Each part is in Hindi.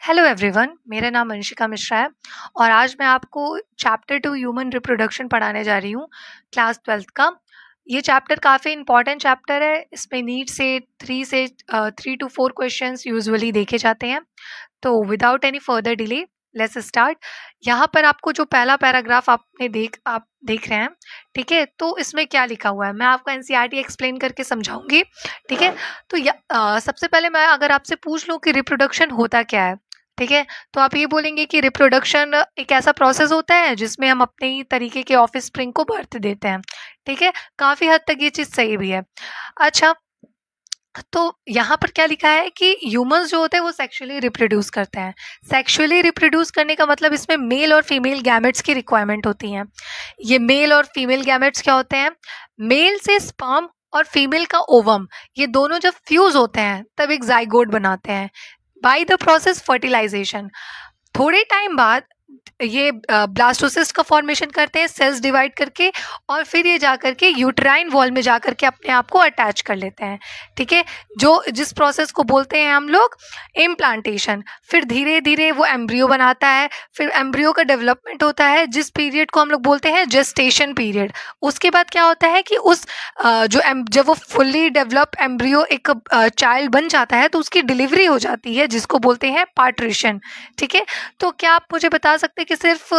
हेलो एवरीवन, मेरा नाम अंशिका मिश्रा है और आज मैं आपको चैप्टर 2 ह्यूमन रिप्रोडक्शन पढ़ाने जा रही हूँ क्लास 12th का। ये चैप्टर काफ़ी इंपॉर्टेंट चैप्टर है। इसमें नीट से 3 to 4 क्वेश्चंस यूजुअली देखे जाते हैं। तो without any further delay let's start. यहाँ पर आपको जो पहला पैराग्राफ आप देख रहे हैं, ठीक है, तो इसमें क्या लिखा हुआ है मैं आपको एनसीईआरटी एक्सप्लेन करके समझाऊंगी। ठीक है, तो सबसे पहले मैं अगर आपसे पूछ लूँ कि रिप्रोडक्शन होता क्या है, ठीक है, तो आप ये बोलेंगे कि रिप्रोडक्शन एक ऐसा प्रोसेस होता है जिसमें हम अपने ही तरीके के ऑफस्प्रिंग को बर्थ देते हैं। ठीक है, काफ़ी हद तक ये चीज़ सही भी है। अच्छा, तो यहाँ पर क्या लिखा है कि ह्यूमंस जो होते हैं वो सेक्सुअली रिप्रोड्यूस करते हैं। सेक्सुअली रिप्रोड्यूस करने का मतलब इसमें मेल और फीमेल गैमेट्स की रिक्वायरमेंट होती हैं। ये मेल और फीमेल गैमेट्स क्या होते हैं? मेल से स्पर्म और फीमेल का ओवम, ये दोनों जब फ्यूज होते हैं तब एक जाइगोट बनाते हैं बाय द प्रोसेस फर्टिलाइजेशन। थोड़े टाइम बाद ये ब्लास्टोसिस्ट का फॉर्मेशन करते हैं सेल्स डिवाइड करके, और फिर ये जाकर के यूट्राइन वॉल में जाकर के अपने आप को अटैच कर लेते हैं। ठीक है, जिस प्रोसेस को बोलते हैं हम लोग इम्प्लांटेशन। फिर धीरे धीरे वो एम्ब्रियो बनाता है, फिर एम्ब्रियो का डेवलपमेंट होता है जिस पीरियड को हम लोग बोलते हैं जेस्टेशन पीरियड। उसके बाद क्या होता है कि जब वो फुल्ली डेवलप एम्ब्रियो एक चाइल्ड बन जाता है तो उसकी डिलीवरी हो जाती है जिसको बोलते हैं पार्ट्रिशन। ठीक है, तो क्या आप मुझे बता सकते हैं कि सिर्फ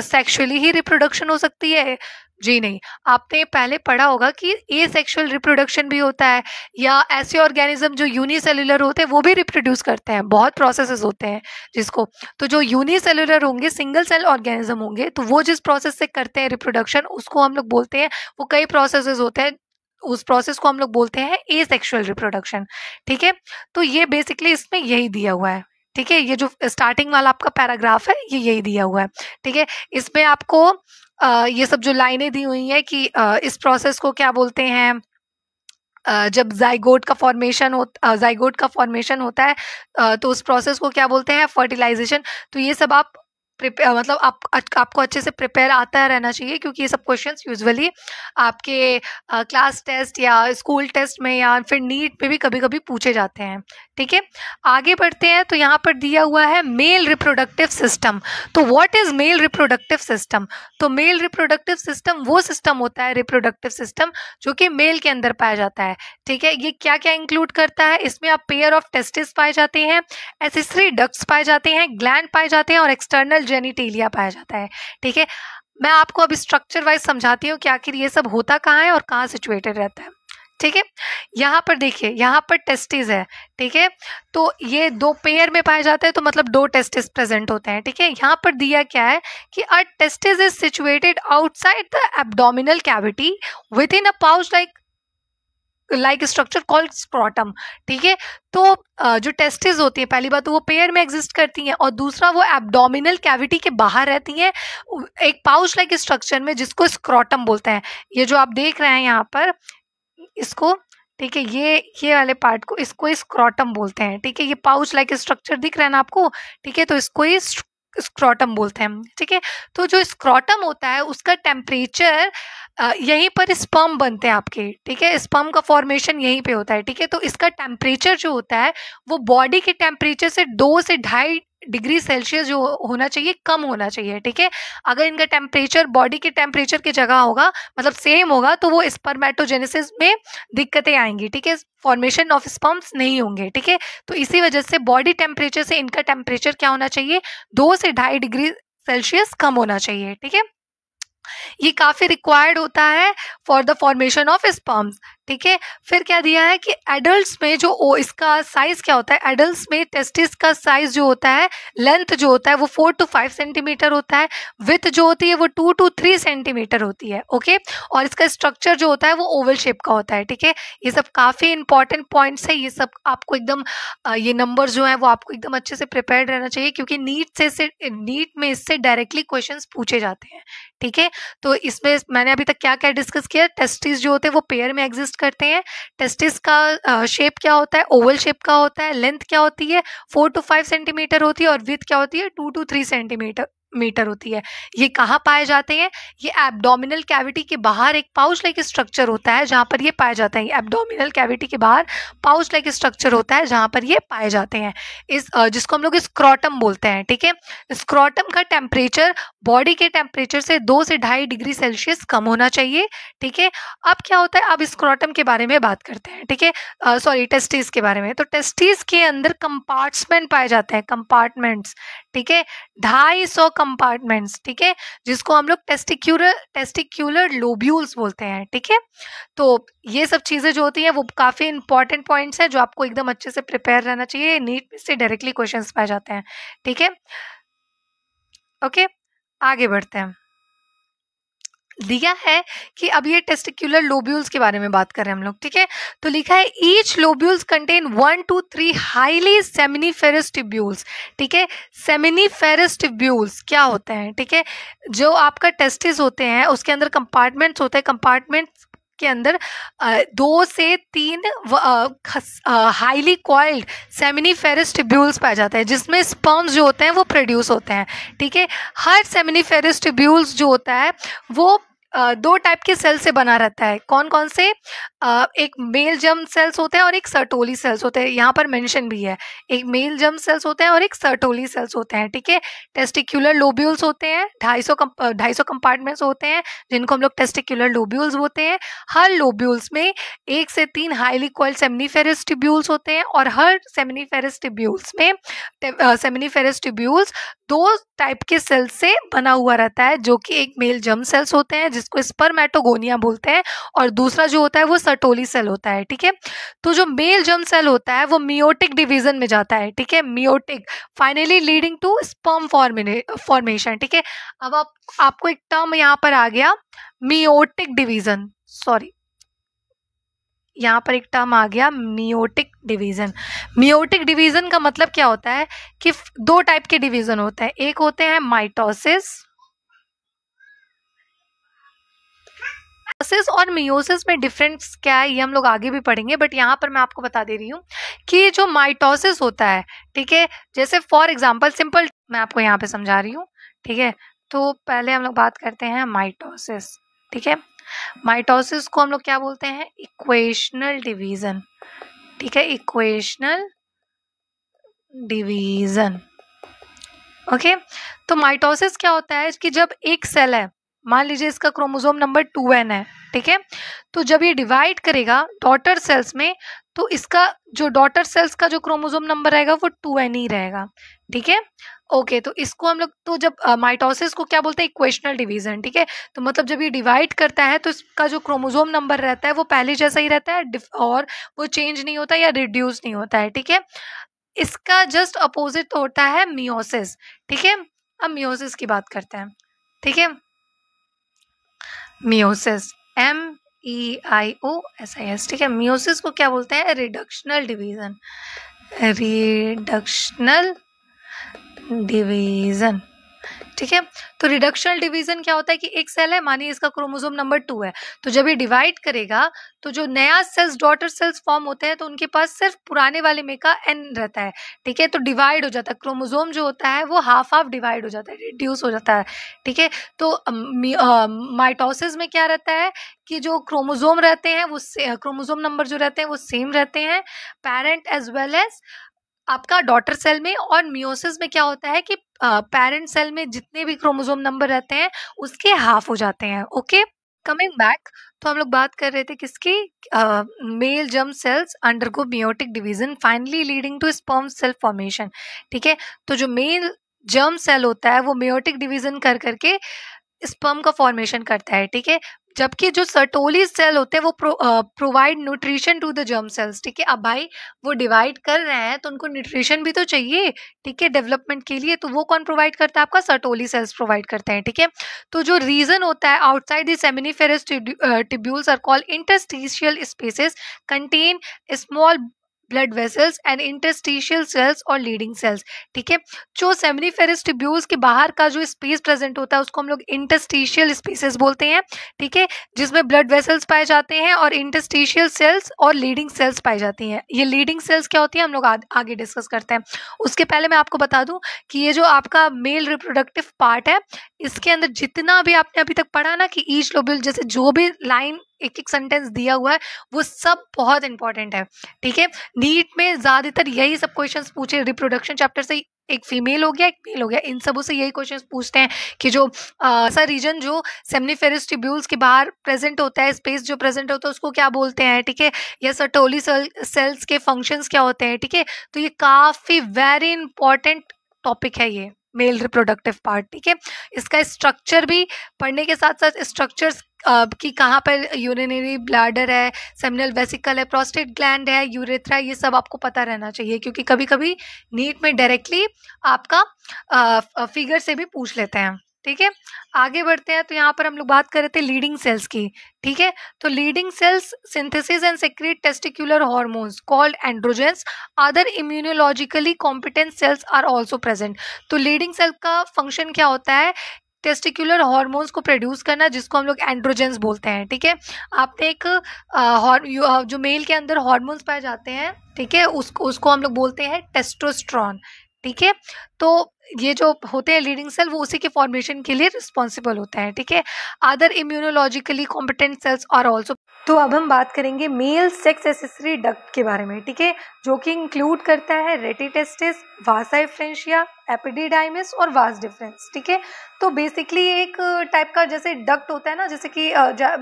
सेक्सुअली ही रिप्रोडक्शन हो सकती है? जी नहीं, आपने पहले पढ़ा होगा कि एसेक्सुअल रिप्रोडक्शन भी होता है, या ऐसे ऑर्गेनिज्म जो यूनिसेलुलर होते हैं वो भी रिप्रोड्यूस करते हैं। बहुत प्रोसेसेस होते हैं जिसको, तो जो यूनिसेलुलर होंगे, सिंगल सेल ऑर्गेनिज्म होंगे, तो वो जिस प्रोसेस से करते हैं रिप्रोडक्शन उसको हम लोग बोलते हैं, वो कई प्रोसेसेस होते हैं, उस प्रोसेस को हम लोग बोलते हैं एसेक्सुअल रिप्रोडक्शन। ठीक है, तो ये बेसिकली इसमें यही दिया हुआ है। ठीक है, ये जो स्टार्टिंग वाला आपका पैराग्राफ है ये यही दिया हुआ है। ठीक है, इसमें आपको ये सब जो लाइनें दी हुई हैं कि इस प्रोसेस को क्या बोलते हैं, जब जाइगोट का फॉर्मेशन होता है तो उस प्रोसेस को क्या बोलते हैं, फर्टिलाइजेशन। तो ये सब आप प्रिपेयर, मतलब आपको अच्छे से प्रिपेयर आता रहना चाहिए, क्योंकि ये सब क्वेश्चंस यूजुअली आपके क्लास टेस्ट या स्कूल टेस्ट में या फिर नीट में भी कभी कभी पूछे जाते हैं। ठीक है, आगे बढ़ते हैं। तो यहाँ पर दिया हुआ है मेल रिप्रोडक्टिव सिस्टम। तो what is male reproductive system? तो मेल रिप्रोडक्टिव सिस्टम वो सिस्टम होता है, रिप्रोडक्टिव सिस्टम, जो कि मेल के अंदर पाया जाता है। ठीक है, ये क्या क्या इंक्लूड करता है? इसमें आप पेयर ऑफ टेस्टिस पाए जाते हैं, एसेसरी डक्ट्स पाए जाते हैं, ग्लैंड पाए जाते हैं और एक्सटर्नल जेनिटेलिया पाया जाता है। ठीक है, मैं आपको अब स्ट्रक्चर वाइज समझाती हूँ कि आखिर ये सब होता कहाँ है और कहाँ सिचुएटेड रहता है। ठीक है, यहाँ पर देखिए, यहाँ पर टेस्टिस है। ठीक है, तो ये दो पेयर में पाए जाते हैं, तो मतलब दो टेस्टिस प्रेजेंट होते हैं। ठीक है, यहाँ पर दिया क्या है कि a testis is situated outside the abdominal cavity within a pouch like structure called scrotum. ठीक है, तो जो टेस्टिस होती है, पहली बात तो वो पेयर में एग्जिस्ट करती हैं, और दूसरा वो एब्डोमिनल कैविटी के बाहर रहती हैं एक पाउच लाइक स्ट्रक्चर में जिसको स्क्रोटम बोलते हैं। ये जो आप देख रहे हैं यहाँ पर इसको, ठीक है, ये वाले पार्ट को इसको स्क्रोटम बोलते हैं। ठीक है, ये पाउच लाइक स्ट्रक्चर दिख रहा है ना आपको, ठीक है, तो इसको ही स्क्रोटम बोलते हैं। ठीक है, तो जो स्क्रोटम होता है उसका टेम्परेचर, यहीं पर स्पर्म बनते हैं आपके। ठीक है, स्पर्म का फॉर्मेशन यहीं पे होता है। ठीक है, तो इसका टेम्परेचर जो होता है वो बॉडी के टेम्परेचर से 2 से 2.5 डिग्री सेल्सियस जो होना चाहिए, कम होना चाहिए। ठीक है, अगर इनका टेम्परेचर बॉडी के टेम्परेचर की जगह होगा, मतलब सेम होगा, तो वो स्पर्मेटोजेनेसिस में दिक्कतें आएंगी। ठीक है, फॉर्मेशन ऑफ स्पर्म्स नहीं होंगे। ठीक है, तो इसी वजह से बॉडी टेम्परेचर से इनका टेम्परेचर क्या होना चाहिए, 2 से 2.5 डिग्री सेल्सियस कम होना चाहिए। ठीक है, ये काफी रिक्वायर्ड होता है for the formation of sperms. ठीक है, फिर क्या दिया है कि एडल्ट्स में जो इसका साइज क्या होता है, एडल्ट्स में टेस्टिस का साइज जो होता है, लेंथ जो होता है वो 4 to 5 सेंटीमीटर होता है, विथ जो होती है वो 2 to 3 सेंटीमीटर होती है। ओके, और इसका स्ट्रक्चर जो होता है वो ओवल शेप का होता है। ठीक है, ये सब काफी इंपॉर्टेंट पॉइंट्स है, ये सब आपको एकदम ये नंबर जो है वो आपको एकदम अच्छे से प्रिपेयर्ड रहना चाहिए, क्योंकि नीट में इससे डायरेक्टली क्वेश्चन पूछे जाते हैं। ठीक है, तो इसमें मैंने अभी तक क्या क्या डिस्कस किया, टेस्टिस जो होते हैं वो पेयर में एग्जिस्ट करते हैं। टेस्टिस का शेप क्या होता है, ओवल शेप का होता है। लेंथ क्या होती है, 4 to 5 सेंटीमीटर होती है, और विड्थ क्या होती है, 2 to 3 सेंटीमीटर मीटर होती है। ये कहाँ पाए जाते हैं? ये एब्डोमिनल कैविटी के बाहर एक पाउच लाइक स्ट्रक्चर होता है जहाँ पर ये पाए जाते हैं। एब्डोमिनल कैविटी के बाहर पाउच लाइक स्ट्रक्चर होता है जहाँ पर ये पाए जाते हैं। इस जिसको हम लोग स्क्रोटम बोलते हैं। ठीक है, स्क्रोटम का टेम्परेचर बॉडी के टेम्परेचर से 2 से 2.5 डिग्री सेल्सियस कम होना चाहिए। ठीक है, अब क्या होता है, अब स्क्रोटम के बारे में बात करते हैं। ठीक है, सॉरी टेस्टिस के बारे में। तो टेस्टिस के अंदर कंपार्टमेंट पाए जाते हैं, कंपार्टमेंट्स। ठीक है, 250 कंपार्टमेंट्स। ठीक है, जिसको हम लोग टेस्टिक्यूलर लोब्यूल्स बोलते हैं। ठीक है, तो ये सब चीज़ें जो होती हैं वो काफ़ी इंपॉर्टेंट पॉइंट्स हैं जो आपको एकदम अच्छे से प्रिपेयर रहना चाहिए। नीट में से डायरेक्टली क्वेश्चंस पाए जाते हैं। ठीक है, ओके, आगे बढ़ते हैं। दिया है कि अब ये टेस्टिक्युलर लोब्यूल्स के बारे में बात कर रहे हैं हम लोग। ठीक है, तो लिखा है each lobules contain 1 to 3 highly seminiferous tubules. ठीक है, सेमिनिफेरस ट्यूब्यूल्स क्या होते हैं? ठीक है, जो आपका टेस्टिस होते हैं उसके अंदर कंपार्टमेंट्स होते हैं। कंपार्टमेंट्स के अंदर 2 से 3 हाईली कॉइल्ड सेमिनिफेरस ट्यूब्यूल्स पाए जाते हैं जिसमें स्पर्म्स जो होते हैं वो प्रोड्यूस होते हैं। ठीक है, हर सेमिनिफेरस ट्यूब्यूल्स जो होता है वो 2 टाइप के सेल से बना रहता है। कौन कौन से? एक मेल जर्म सेल्स होते हैं और एक सर्टोली सेल्स होते हैं। यहाँ पर मेंशन भी है, एक मेल जर्म सेल्स होते हैं और एक सर्टोली सेल्स होते हैं। ठीक है, टेस्टिक्युलर लोब्यूल्स होते हैं, 250 कंपार्टमेंट्स होते हैं जिनको हम लोग टेस्टिक्युलर लोब्यूल्स बोलते हैं। हर लोब्यूल्स में 1 से 3 हाईली कॉइल्ड सेमिनिफेरस ट्यूब्यूल्स होते हैं और हर सेमिनिफेरस ट्यूब्यूल्स 2 टाइप के सेल्स से बना हुआ रहता है, जो कि एक मेल जर्म सेल्स होते हैं जिसको स्पर्मेटोगोनिया बोलते हैं और दूसरा जो होता है वो सर्टोली सेल होता है। ठीक है, तो जो मेल जर्म सेल होता है वो मियोटिक डिवीजन में जाता है। ठीक है, meiotic, finally leading to sperm formation. ठीक है, अब आपको एक टर्म यहाँ पर आ गया, मियोटिक डिवीजन। सॉरी, यहाँ पर एक टर्म आ गया, मियोटिक डिवीजन। मियोटिक डिवीजन का मतलब क्या होता है कि 2 टाइप के डिवीजन होते हैं। एक होते हैं माइटोसिस और मियोसिस में डिफरेंस क्या है ये हम लोग आगे भी पढ़ेंगे, बट यहाँ पर मैं आपको बता दे रही हूँ कि जो माइटोसिस होता है, ठीक है, जैसे फॉर एग्जांपल सिंपल मैं आपको यहाँ पे समझा रही हूँ। ठीक है, तो पहले हम लोग बात करते हैं माइटोसिस। ठीक है, माइटोसिस को हम लोग क्या बोलते हैं? Equational division. ठीक है, इक्वेशनल डिवीजन। ओके, तो माइटोसिस क्या होता है कि जब एक सेल है, मान लीजिए इसका क्रोमोसोम नंबर 2n है। ठीक है, तो जब ये डिवाइड करेगा डॉटर सेल्स में तो इसका जो डॉटर सेल्स का जो क्रोमोसोम नंबर रहेगा वो 2n ही रहेगा। ठीक है, ओके, तो इसको हम लोग तो जब माइटोसिस को क्या बोलते हैं? Equational division. ठीक है, तो मतलब जब ये डिवाइड करता है तो इसका जो क्रोमोसोम नंबर रहता है वो पहले जैसा ही रहता है और वो चेंज नहीं होता या रिड्यूस नहीं होता है। ठीक है, इसका जस्ट अपोजिट होता है मियोसिस। ठीक है, अब मियोसिस की बात करते हैं। ठीक है, मियोसिस, MEIOSIS। ठीक है, मियोसिस को क्या बोलते हैं? Reductional division. Reductional division. ठीक है, तो रिडक्शनल डिवीजन क्या होता है कि एक सेल है, मानिए इसका क्रोमोसोम नंबर 2 है, तो जब ये डिवाइड करेगा तो जो नया सेल्स डॉटर सेल्स फॉर्म होते हैं तो उनके पास सिर्फ पुराने वाले में का n रहता है। ठीक है, तो डिवाइड हो जाता है, क्रोमोसोम जो होता है वो हाफ डिवाइड हो जाता है, रिड्यूस हो जाता है। ठीक है, तो माइटोसिस में क्या रहता है कि जो क्रोमोसोम रहते हैं वो क्रोमोसोम नंबर जो रहते हैं वो सेम रहते हैं, पेरेंट एज वेल एज आपका डॉटर सेल में। और मियोसिस में क्या होता है कि पेरेंट सेल में जितने भी क्रोमोसोम नंबर रहते हैं उसके हाफ हो जाते हैं। ओके, कमिंग बैक, तो हम लोग बात कर रहे थे किसकी? Male germ cells undergo meiotic division finally leading to sperm cell formation. ठीक है, तो जो मेल जर्म सेल होता है वो मियोटिक डिवीजन कर करके स्पर्म का फॉर्मेशन करता है। ठीक है, जबकि जो सर्टोली सेल होते हैं वो provide nutrition to the germ cells. ठीक है, अब भाई वो डिवाइड कर रहे हैं तो उनको न्यूट्रिशन भी तो चाहिए। ठीक है, डेवलपमेंट के लिए, तो वो कौन प्रोवाइड करता है? आपका सर्टोली सेल्स प्रोवाइड करते हैं। ठीक है, तो जो रीजन होता है outside the seminiferous tubules are called interstitial spaces contain small blood vessels and interstitial cells और लीडिंग सेल्स। ठीक है, जो सेमिनिफेरस ट्यूब्यूल्स के बाहर का जो स्पेस प्रेजेंट होता है उसको हम लोग इंटरस्टिशियल स्पेसेस बोलते हैं। ठीक है, जिसमें ब्लड वेसल्स पाए जाते हैं और इंटरस्टिशियल सेल्स और लीडिंग सेल्स पाई जाती हैं। ये लीडिंग सेल्स क्या होती है हम लोग आगे डिस्कस करते हैं। उसके पहले मैं आपको बता दूं कि ये जो आपका मेल रिप्रोडक्टिव पार्ट है, इसके अंदर जितना भी आपने अभी तक पढ़ा ना कि ईच लोब्यूल, जैसे जो भी लाइन एक एक सेंटेंस दिया हुआ है वो सब बहुत इंपॉर्टेंट है। ठीक है, नीट में ज्यादातर यही सब क्वेश्चंस पूछे, रिप्रोडक्शन चैप्टर से एक फीमेल हो गया एक मेल हो गया, इन सबों से यही क्वेश्चंस पूछते हैं कि जो ऐसा रीजन जो सेमिनिफेरस ट्यूब्यूल्स के बाहर प्रेजेंट होता है, स्पेस जो प्रेजेंट होता है उसको क्या बोलते हैं। ठीक है, या सर्टोली सेल्स के फंक्शंस क्या होते हैं। ठीक है, तो ये काफी वेरी इंपॉर्टेंट टॉपिक है ये मेल रिप्रोडक्टिव पार्ट। ठीक है, इसका स्ट्रक्चर भी पढ़ने के साथ साथ स्ट्रक्चर्स कि कहाँ पर यूरिनरी ब्लैडर है, सेमिनल वेसिकल है, प्रोस्टेट ग्लैंड है, यूरेथ्रा, ये सब आपको पता रहना चाहिए क्योंकि कभी कभी नीट में डायरेक्टली आपका फिगर से भी पूछ लेते हैं। ठीक है, आगे बढ़ते हैं। तो यहाँ पर हम लोग बात कर रहे थे लीडिंग सेल्स की। ठीक है, तो Leydig cells synthesis and secrete testicular hormones called androgens, other immunologically competent cells are also present. तो लीडिंग सेल का फंक्शन क्या होता है, टेस्टिकुलर हार्मोन्स को प्रोड्यूस करना, जिसको हम लोग एंड्रोजेंस बोलते हैं। ठीक है, आपने एक जो मेल के अंदर हार्मोन्स पाए जाते हैं, ठीक है, उसको हम लोग बोलते हैं टेस्टोस्टेरोन। ठीक है, तो ये जो होते हैं लीडिंग सेल वो उसी के फॉर्मेशन के लिए रिस्पॉन्सिबल होता है। ठीक है, other immunologically competent cells are also. तो अब हम बात करेंगे मेल सेक्स एक्सेसरी डक्ट के बारे में। ठीक है, जो कि इंक्लूड करता है रेटिटेस्टिस, वासा एफ्रेंशिया, एपिडिडाइमिस और वास डिफरेंस। ठीक है, तो बेसिकली एक टाइप का जैसे डक्ट होता है ना, जैसे कि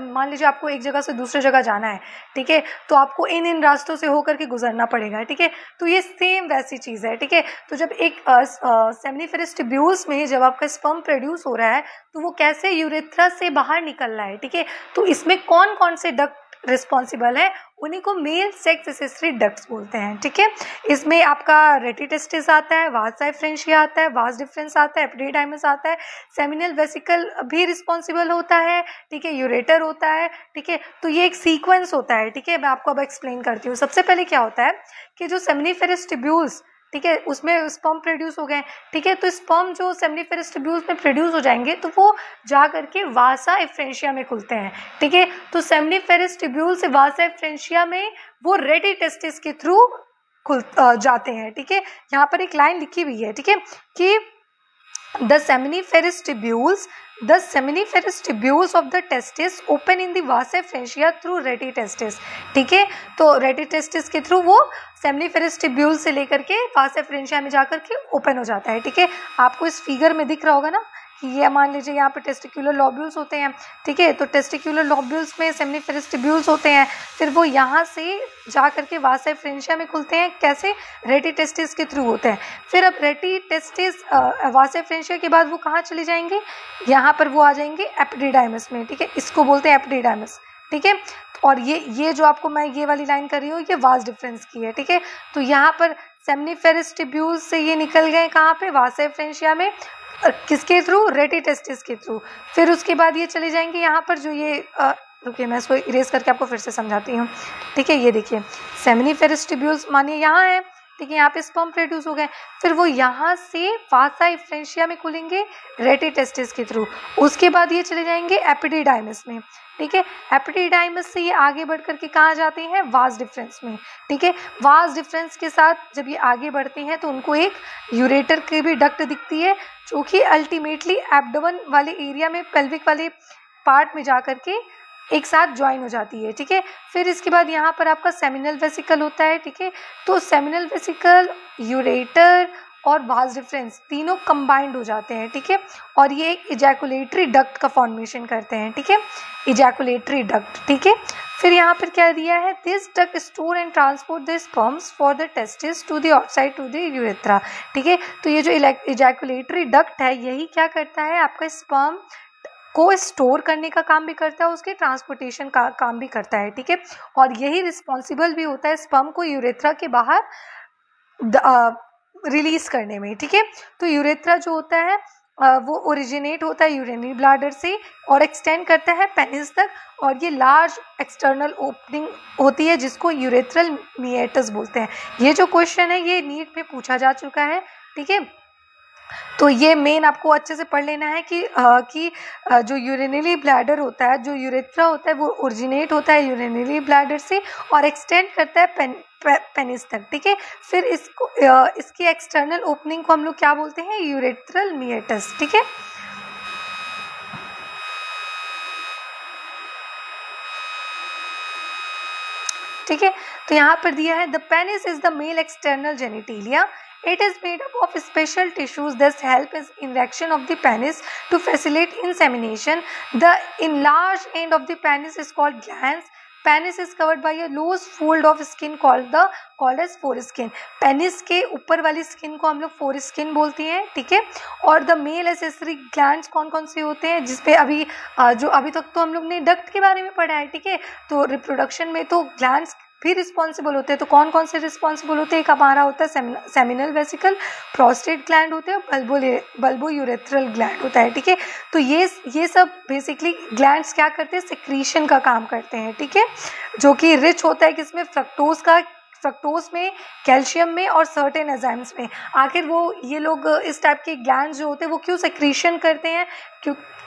मान लीजिए आपको एक जगह से दूसरी जगह जाना है। ठीक है, तो आपको इन रास्तों से होकर के गुजरना पड़ेगा। ठीक है, तो ये सेम वैसी चीज़ है। ठीक है, तो जब एक सेमिनिफेरस ट्यूब्यूल्स में जब आपका स्पर्म प्रोड्यूस हो रहा है तो वो कैसे यूरेथ्रा से बाहर निकल रहा है। ठीक है, तो इसमें कौन कौन से डक्ट रिस्पॉन्सिबल है, उन्हीं को मेल सेक्स एक्सेसरी डक्ट्स बोलते हैं। ठीक है, इसमें आपका रेटिटेस्टिस आता है, वासा एफ्रेंशिया आता है, वास डिफरेंस आता है, एपिडिडाइमिस आता है, सेमिनल वेसिकल भी रिस्पॉन्सिबल होता है। ठीक है, यूरेटर होता है। ठीक है, तो ये एक सीक्वेंस होता है। ठीक है, मैं आपको अब एक्सप्लेन करती हूँ। सबसे पहले क्या होता है कि जो सेमिनिफेरस ट्यूब्यूल्स, ठीक है, उसमें स्पर्म प्रोड्यूस हो गए। ठीक है, तो स्पर्म जो सेमिनिफेरस ट्यूब्यूल्स में प्रोड्यूस हो जाएंगे तो वो जा करके वासा एफ्रेंशिया में खुलते हैं। ठीक है, तो सेमिनिफेरस ट्यूब्यूल से वासा एफ्रेंशिया में वो रेटिटेस्टिस के थ्रू खुल जाते हैं। ठीक है, यहाँ पर एक लाइन लिखी हुई है। ठीक है, कि the seminiferous tubules of the testis open in the vasa efferentia through retitestis। ठीक है, तो रेटिटेस्टिस के थ्रू वो सेमिनिफेरस ट्यूब्यूल से लेकर के वासा एफ्रेंशिया में जाकर के ओपन हो जाता है। ठीक है, आपको इस फिगर में दिख रहा होगा ना कि ये मान लीजिए यहाँ पे टेस्टिकुलर लॉब्यूल्स होते हैं। ठीक है, तो टेस्टिकुलर लॉब्यूल्स में सेमिनिफेरस ट्यूब्यूल्स होते हैं, फिर वो यहाँ से जा करके वासा एफ्रेंशिया में खुलते हैं। कैसे? रेटिटेस्टिस के थ्रू होते हैं। फिर अब रेटिटेस्टिस वासा एफ्रेंशिया के बाद वो कहाँ चले जाएंगे, यहाँ पर वो आ जाएंगे एपिडिडाइमिस में। ठीक है, इसको बोलते हैं एपिडिडाइमिस। ठीक है, और ये जो आपको मैं ये वाली लाइन कर रही हूँ ये वास डिफरेंस की है। ठीक है, तो यहाँ पर सेमिनिफेरस ट्यूब्यूल से ये निकल गए कहाँ पे, वासा एफ्रेंशिया में, किसके थ्रू, रेटिटेस्टिस के थ्रू। फिर उसके बाद ये चले जाएंगे यहाँ पर, जो ये रुकिए मैं इसको इरेज करके आपको फिर से समझाती हूँ। ठीक है, ये देखिए सेमिनिफेरस ट्यूब्यूल्स मानिए यहाँ है। ठीक है, यहाँ पे स्पर्म प्रोड्यूस हो गए, फिर वो यहाँ से वासा एफ्रेंशिया में खुलेंगे रेटिटेस्टिस के थ्रू। उसके बाद ये चले जाएंगे एपिडिडाइमिस में। ठीक है, एपिडिडाइमिस से ये आगे बढ़ करके कहाँ जाते हैं, वास डिफरेंस में। ठीक है, वास डिफरेंस के साथ जब ये आगे बढ़ते हैं तो उनको एक यूरेटर की भी डक्ट दिखती है, जो कि अल्टीमेटली एब्डोमेन वाले एरिया में, पेल्विक वाले पार्ट में जा करके एक साथ ज्वाइन हो जाती है। ठीक है, फिर इसके बाद यहाँ पर आपका सेमिनल वेसिकल होता है। ठीक है, तो सेमिनल वेसिकल, यूरेटर और वास डिफरेंस तीनों कंबाइंड हो जाते हैं। ठीक है, और ये एक इजैकुलेटरी डक्ट का फॉर्मेशन करते हैं। ठीक है, इजैकुलेटरी डक्ट। ठीक है, फिर यहाँ पर क्या दिया है, this duct store and transport the sperms for the testis to the outside to the urethra. ठीक है, तो ये जो इजैकुलेटरी डक्ट है यही क्या करता है, आपका स्पर्म को स्टोर करने का काम भी करता है, उसके ट्रांसपोर्टेशन का काम भी करता है। ठीक है, और यही रिस्पॉन्सिबल भी होता है स्पर्म को यूरेथ्रा के बाहर रिलीज करने में। ठीक है, तो यूरेथ्रा जो होता है वो ओरिजिनेट होता है यूरिनरी ब्लैडर से और एक्सटेंड करता है पेनिस तक, और ये लार्ज एक्सटर्नल ओपनिंग होती है जिसको यूरेथ्रल मीएटस बोलते हैं। ये जो क्वेश्चन है ये नीट में पूछा जा चुका है, ठीक है। तो ये मेन आपको अच्छे से पढ़ लेना है कि जो यूरिनरी ब्लैडर होता है, जो यूरेथ्रा होता है, वो ओरिजिनेट होता है यूरिनरी ब्लैडर से और एक्सटेंड करता है पेनिस तक, ठीक है। फिर इसको इसकी एक्सटर्नल ओपनिंग को हम लोग क्या बोलते हैं, यूरेथ्रल मीएटस, ठीक है। ठीक है, तो यहाँ पर दिया है the penis is the male external genitalia. It is made up of special tissues that help in erection of the penis to facilitate insemination. The enlarged end of the penis is called glans. Penis is covered by a loose fold of skin called as foreskin. Penis के ऊपर वाली स्किन को हम लोग फोरस्किन बोलते हैं, ठीक है। और द मेल एसेसरी ग्लैंड्स कौन कौन से होते हैं, जिसपे अभी तक तो हम लोग ने डक्ट के बारे में पढ़ा है, ठीक है। तो रिप्रोडक्शन में तो ग्लैंड्स भी रिस्पॉन्सिबल होते हैं। तो कौन कौन से रिस्पॉन्सिबल होते हैं, एक हमारा होता है सेमिनल वेसिकल, प्रोस्टेट ग्लैंड होते हैं, बल्बो यूरेथ्रल ग्लैंड होता है, ठीक है। तो ये सब बेसिकली ग्लैंड्स क्या करते हैं, सिक्रीशन का काम करते हैं, ठीक है, जो कि रिच होता है किसमें, फ्रक्टोज में, कैल्शियम में और सर्टेन एंजाइम्स में। आखिर वो ये लोग इस टाइप के ग्लैंड्स जो होते हैं वो क्यों सिक्रीशन करते हैं,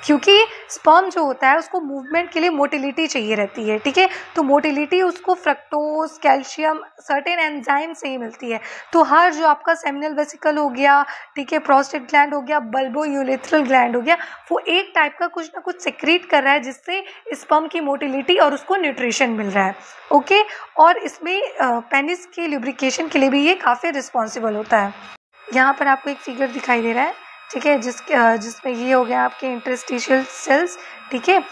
क्योंकि स्पर्म जो होता है उसको मूवमेंट के लिए मोटिलिटी चाहिए रहती है, ठीक है। तो मोटिलिटी उसको फ्रक्टोज, कैल्शियम, सर्टेन एंजाइम से ही मिलती है। तो हर जो आपका सेमिनल वेसिकल हो गया, ठीक है, प्रोस्टेट ग्लैंड हो गया, बल्बो यूरेथ्रल ग्लैंड हो गया, वो एक टाइप का कुछ ना कुछ सेक्रेट कर रहा है जिससे स्पर्म की मोटिलिटी और उसको न्यूट्रिशन मिल रहा है, ओके। और इसमें पेनिस के लुब्रिकेशन के लिए भी ये काफ़ी रिस्पॉन्सिबल होता है। यहाँ पर आपको एक फिगर दिखाई दे रहा है, ठीक है, जिसमें ये हो गया आपके इंटरस्टिशियल सेल्स, ठीक है,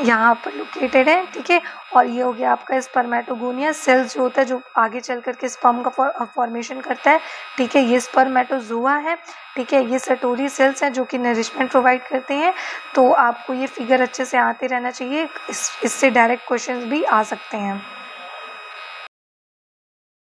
यहाँ पर लोकेटेड है, ठीक है। और ये हो गया आपका स्पर्मेटोगोनिया सेल्स जो होता है, जो आगे चल करके स्पर्म का फॉर्मेशन करता है, ठीक है। ये स्पर्मेटोजोआ है, ठीक है। ये सटोरी सेल्स हैं जो कि नरिशमेंट प्रोवाइड करते हैं। तो आपको ये फिगर अच्छे से आते रहना चाहिए, इससे डायरेक्ट क्वेश्चन भी आ सकते हैं।